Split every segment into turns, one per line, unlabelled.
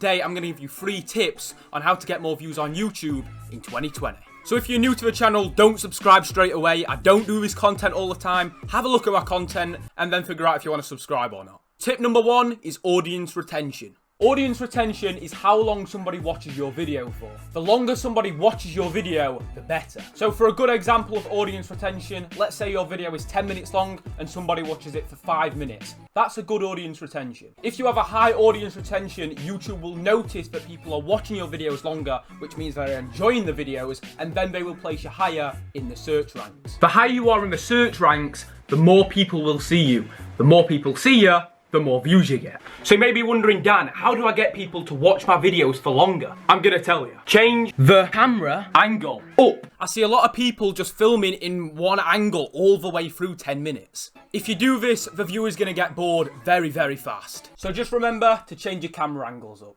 Today I'm going to give you 3 tips on how to get more views on YouTube in 2020. So if you're new to the channel, don't subscribe straight away. I don't do this content all the time. Have a look at my content and then figure out if you want to subscribe or not. Tip number 1 is audience retention. Audience retention is how long somebody watches your video for. The longer somebody watches your video, the better. So for a good example of audience retention, let's say your video is 10 minutes long and somebody watches it for 5 minutes. That's a good audience retention. If you have a high audience retention, YouTube will notice that people are watching your videos longer, which means they're enjoying the videos, and then they will place you higher in the search ranks. The higher you are in the search ranks, the more people will see you. The more people see you, the more views you get. So you may be wondering, Dan, how do I get people to watch my videos for longer? I'm gonna tell you. Change the camera angle up. I see a lot of people just filming in one angle all the way through 10 minutes. If you do this, the viewer's gonna get bored very, very fast. So just remember to change your camera angles up.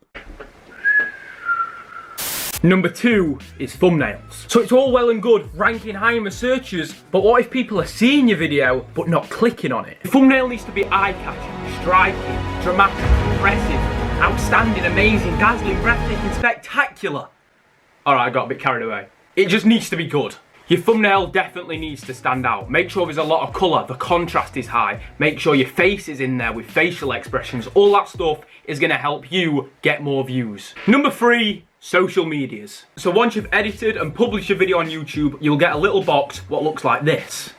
Number 2 is thumbnails. So it's all well and good ranking high in the searches, but what if people are seeing your video but not clicking on it? The thumbnail needs to be eye-catching, striking, dramatic, impressive, outstanding, amazing, dazzling, breathtaking, spectacular. Alright, I got a bit carried away. It just needs to be good. Your thumbnail definitely needs to stand out. Make sure there's a lot of colour, the contrast is high. Make sure your face is in there with facial expressions. All that stuff is going to help you get more views. Number 3, social medias. So once you've edited and published a video on YouTube, you'll get a little box what looks like this.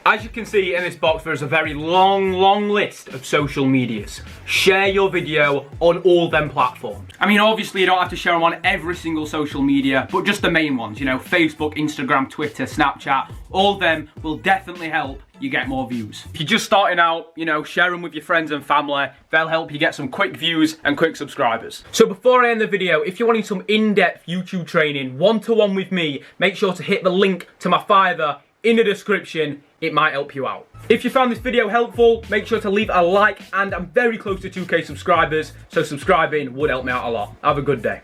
As you can see in this box, there's a very long list of social medias. Share your video on all them platforms. I mean, obviously you don't have to share them on every single social media, but just the main ones, you know, Facebook, Instagram, Twitter, Snapchat, all of them will definitely help you get more views. If you're just starting out, you know, share them with your friends and family. They'll help you get some quick views and quick subscribers. So before I end the video, if you're wanting some in-depth YouTube training, one-to-one with me, make sure to hit the link to my Fiverr in the description. It might help you out. If you found this video helpful, make sure to leave a like, and I'm very close to 2K subscribers, so subscribing would help me out a lot. Have a good day.